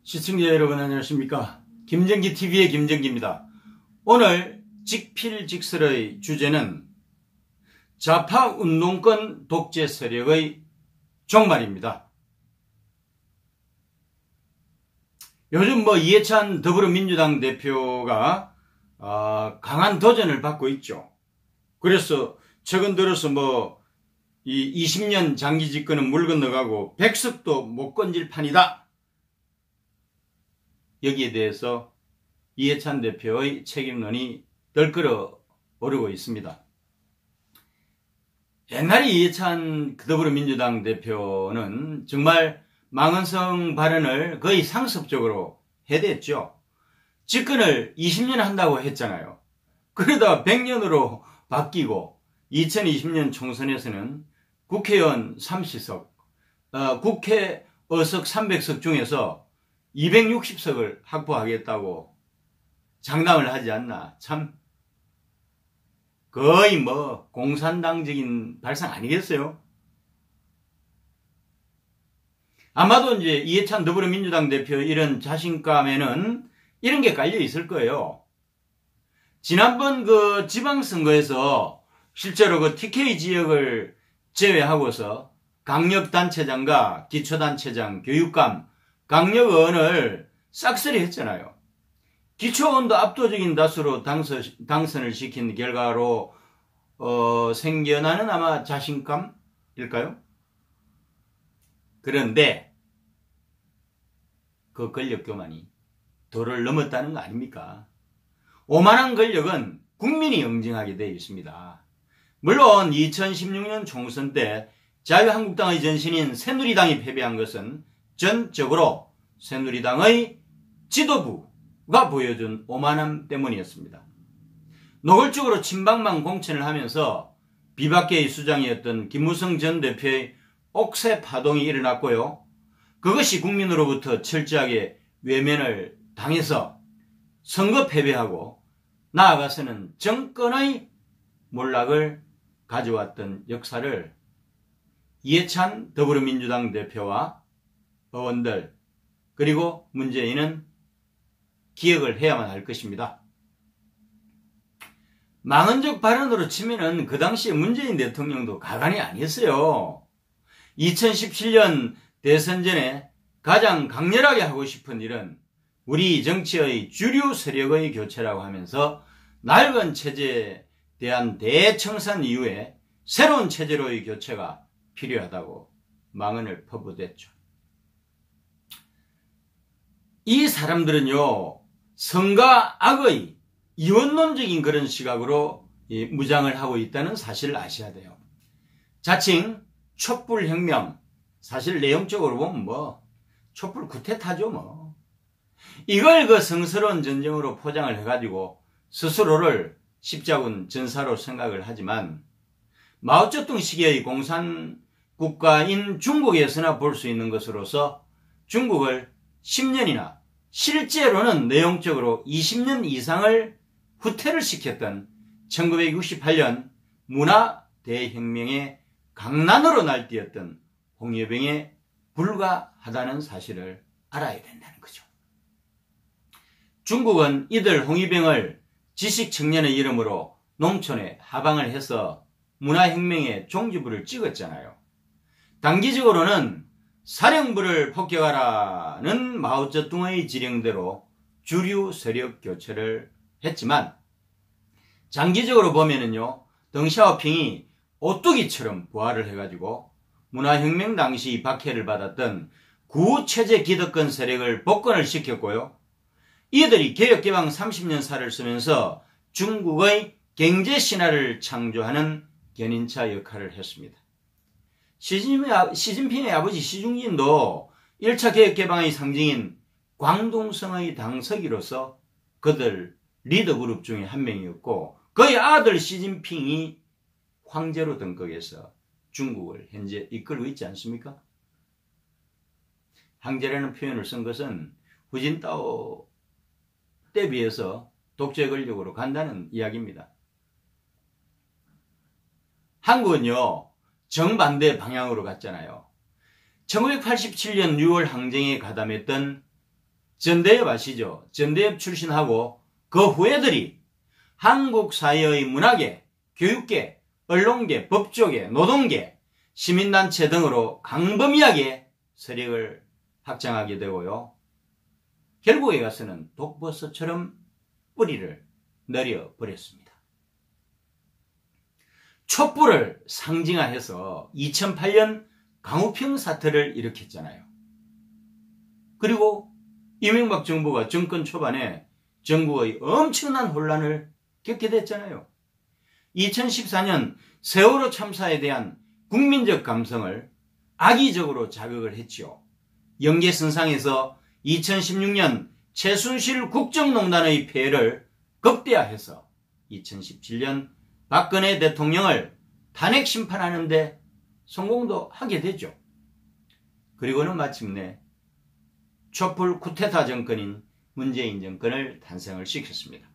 시청자 여러분 안녕하십니까. 김정기TV의 김정기입니다. 오늘 직필직설의 주제는 좌파 운동권 독재 세력의 종말입니다. 요즘 이해찬 더불어민주당 대표가 강한 도전을 받고 있죠. 그래서 최근 들어서 이 20년 장기 집권은 물 건너가고 백석도 못 건질 판이다. 여기에 대해서 이해찬 대표의 책임론이 덜끓어 오르고 있습니다. 옛날에 이해찬 더불어민주당 대표는 정말 망언성 발언을 거의 상습적으로 해댔죠. 집권을 20년 한다고 했잖아요. 그러다가 100년으로 바뀌고 2020년 총선에서는 국회의원 30석, 국회 의석 300석 중에서 260석을 확보하겠다고 장담을 하지 않나. 참 거의 공산당적인 발상 아니겠어요? 아마도 이제 이해찬 더불어민주당 대표 이런 자신감에는 이런 게 깔려 있을 거예요. 지난번 지방선거에서 실제로 TK 지역을 제외하고서 강력단체장과 기초단체장, 교육감, 강력의원을 싹쓸이 했잖아요. 기초의원도 압도적인 다수로 당선을 시킨 결과로 생겨나는 아마 자신감일까요? 그런데 그 권력교만이 도를 넘었다는 거 아닙니까? 오만한 권력은 국민이 응징하게 되어 있습니다. 물론 2016년 총선 때 자유한국당의 전신인 새누리당이 패배한 것은 전적으로 새누리당의 지도부가 보여준 오만함 때문이었습니다. 노골적으로 친박만 공천을 하면서 비박계의 수장이었던 김무성 전 대표의 옥새 파동이 일어났고요. 그것이 국민으로부터 철저하게 외면을 당해서 선거 패배하고 나아가서는 정권의 몰락을 가져왔던 역사를 이해찬 더불어민주당 대표와 의원들 그리고 문재인은 기억을 해야만 할 것입니다. 망언적 발언으로 치면은 그 당시에 문재인 대통령도 가관이 아니었어요. 2017년 대선 전에 가장 강렬하게 하고 싶은 일은 우리 정치의 주류 세력의 교체라고 하면서 낡은 체제에 대한 대청산 이후에 새로운 체제로의 교체가 필요하다고 망언을 퍼부댔죠. 이 사람들은요, 성과 악의 이원론적인 그런 시각으로 무장을 하고 있다는 사실을 아셔야 돼요. 자칭 촛불혁명, 사실 내용적으로 보면 촛불 쿠데타죠 이걸 성스러운 전쟁으로 포장을 해가지고 스스로를 십자군 전사로 생각을 하지만 마오쩌둥 시기의 공산국가인 중국에서나 볼 수 있는 것으로서 중국을 10년이나 실제로는 내용적으로 20년 이상을 후퇴를 시켰던 1968년 문화대혁명의 강난으로 날뛰었던 홍위병에 불과하다는 사실을 알아야 된다는 거죠. 중국은 이들 홍위병을 지식청년의 이름으로 농촌에 하방을 해서 문화혁명의 종지부를 찍었잖아요. 단기적으로는 사령부를 폭격하라는 마오쩌둥의 지령대로 주류 세력 교체를 했지만 장기적으로 보면은요, 덩샤오핑이 오뚜기처럼 부활을 해가지고 문화혁명 당시 박해를 받았던 구체제 기득권 세력을 복권을 시켰고요. 이들이 개혁개방 30년사를 쓰면서 중국의 경제신화를 창조하는 견인차 역할을 했습니다. 시진핑의 아버지 시중진도 1차 개혁개방의 상징인 광둥성의 당서기로서 그들 리더그룹 중에 한 명이었고 그의 아들 시진핑이 황제로 등극해서 중국을 현재 이끌고 있지 않습니까? 황제라는 표현을 쓴 것은 후진타오 때 비해서 독재 권력으로 간다는 이야기입니다. 한국은요, 정반대 방향으로 갔잖아요. 1987년 6월 항쟁에 가담했던 전대협 아시죠? 전대협 출신하고 그 후예들이 한국 사회의 문화계, 교육계, 언론계, 법조계, 노동계, 시민단체 등으로 광범위하게 세력을 확장하게 되고요. 결국에 가서는 독버섯처럼 뿌리를 내려버렸습니다. 촛불을 상징화해서 2008년 강우평 사태를 일으켰잖아요. 그리고 이명박 정부가 정권 초반에 전국의 엄청난 혼란을 겪게 됐잖아요. 2014년 세월호 참사에 대한 국민적 감성을 악의적으로 자극을 했지요. 연계선상에서 2016년 최순실 국정농단의 폐해를 극대화해서 2017년 박근혜 대통령을 탄핵 심판하는 데 성공도 하게 되죠. 그리고는 마침내 촛불 쿠데타 정권인 문재인 정권을 탄생을 시켰습니다.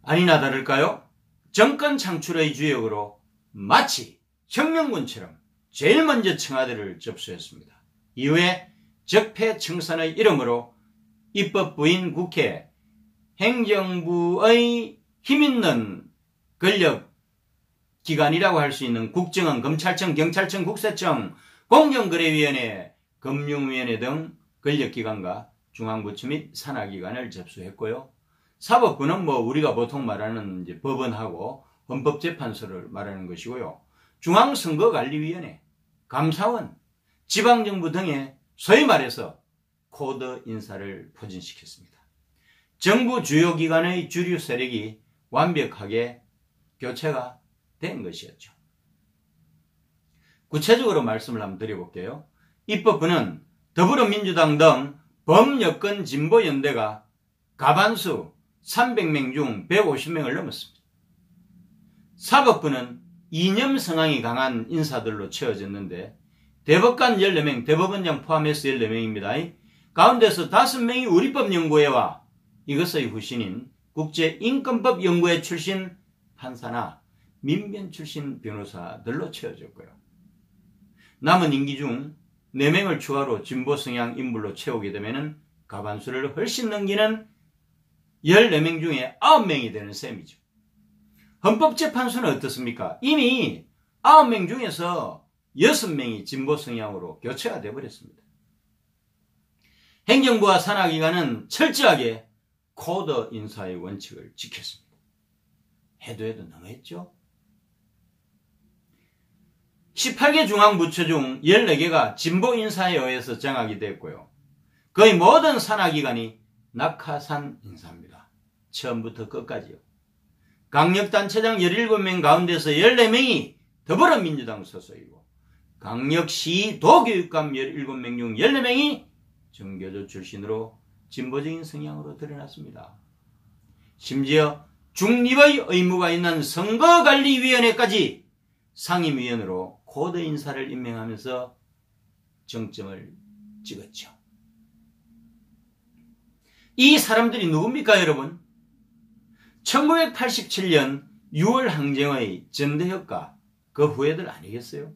아니나 다를까요? 정권 창출의 주역으로 마치 혁명군처럼 제일 먼저 청와대를 접수했습니다. 이후에 적폐청산의 이름으로 입법부인 국회, 행정부의 힘있는 권력기관이라고 할 수 있는 국정원, 검찰청, 경찰청, 국세청, 공정거래위원회, 금융위원회 등 권력기관과 중앙부처 및 산하기관을 접수했고요. 사법부는 우리가 보통 말하는 이제 법원하고 헌법재판소를 말하는 것이고요. 중앙선거관리위원회, 감사원, 지방정부 등의 소위 말해서 코드 인사를 포진시켰습니다. 정부 주요 기관의 주류 세력이 완벽하게 교체가 된 것이었죠. 구체적으로 말씀을 한번 드려볼게요. 입법부는 더불어민주당 등 범여권 진보연대가 과반수 300명 중 150명을 넘었습니다. 사법부는 이념 성향이 강한 인사들로 채워졌는데 대법관 14명, 대법원장 포함해서 14명입니다. 가운데서 5명이 우리법연구회와 이것의 후신인 국제인권법연구회 출신 판사나 민변 출신 변호사들로 채워졌고요. 남은 임기 중 4명을 추가로 진보 성향 인물로 채우게 되면 과반수를 훨씬 넘기는 14명 중에 9명이 되는 셈이죠. 헌법재판소는 어떻습니까? 이미 9명 중에서 6명이 진보 성향으로 교체가 되어버렸습니다. 행정부와 산하기관은 철저하게 코드 인사의 원칙을 지켰습니다. 해도 너무했죠? 18개 중앙부처 중 14개가 진보 인사에 의해서 장악이 됐고요. 거의 모든 산하기관이 낙하산 인사입니다. 처음부터 끝까지요. 강력단체장 17명 가운데서 14명이 더불어민주당 소속이고 강력시도교육감 17명 중 14명이 정교조 출신으로 진보적인 성향으로 드러났습니다. 심지어 중립의 의무가 있는 선거관리위원회까지 상임위원으로 코드 인사를 임명하면서 정점을 찍었죠. 이 사람들이 누굽니까, 여러분? 1987년 6월 항쟁의 전대협과 그 후예들 아니겠어요?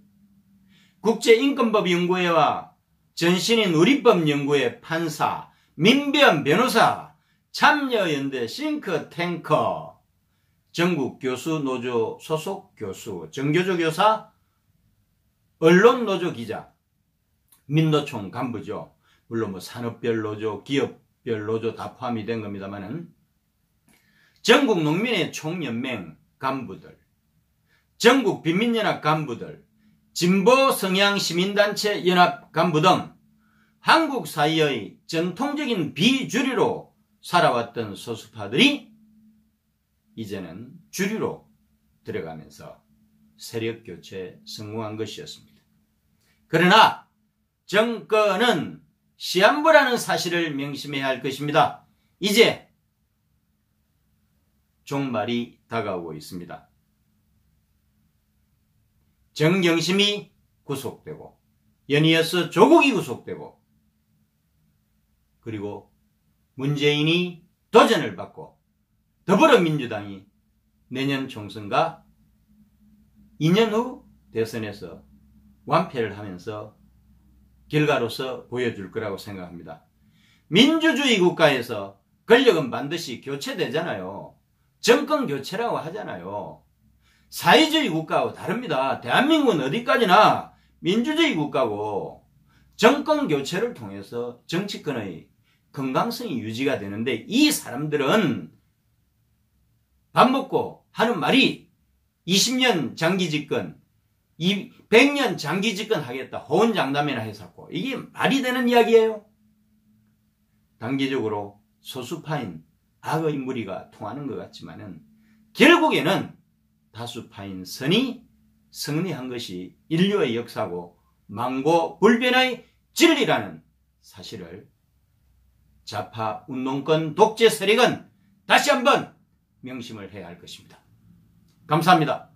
국제인권법연구회와 전신인 우리법연구회 판사, 민변 변호사, 참여연대 싱크탱커, 전국 교수노조 소속 교수, 정교조 교사, 언론노조 기자, 민노총 간부죠. 물론 산업별 노조, 기업별 노조 다 포함이 된 겁니다만은 전국 농민의 총연맹 간부들, 전국 빈민연합 간부들, 진보 성향 시민단체 연합 간부 등 한국 사회의 전통적인 비주류로 살아왔던 소수파들이 이제는 주류로 들어가면서 세력교체에 성공한 것이었습니다. 그러나 정권은 시한부라는 사실을 명심해야 할 것입니다. 이제 종말이 다가오고 있습니다. 정경심이 구속되고 연이어서 조국이 구속되고 그리고 문재인이 도전을 받고 더불어민주당이 내년 총선과 2년 후 대선에서 완패를 하면서 결과로서 보여줄 거라고 생각합니다. 민주주의 국가에서 권력은 반드시 교체되잖아요. 정권 교체라고 하잖아요. 사회주의 국가하고 다릅니다. 대한민국은 어디까지나 민주주의 국가고 정권 교체를 통해서 정치권의 건강성이 유지가 되는데, 이 사람들은 밥 먹고 하는 말이 20년 장기 집권, 100년 장기 집권 하겠다, 호언장담이나 해서 이게 말이 되는 이야기예요. 단기적으로 소수파인 악의 무리가 통하는 것 같지만은 결국에는 다수파인 선이 승리한 것이 인류의 역사고 망고불변의 진리라는 사실을 좌파 운동권 독재 세력은 다시 한번 명심을 해야 할 것입니다. 감사합니다.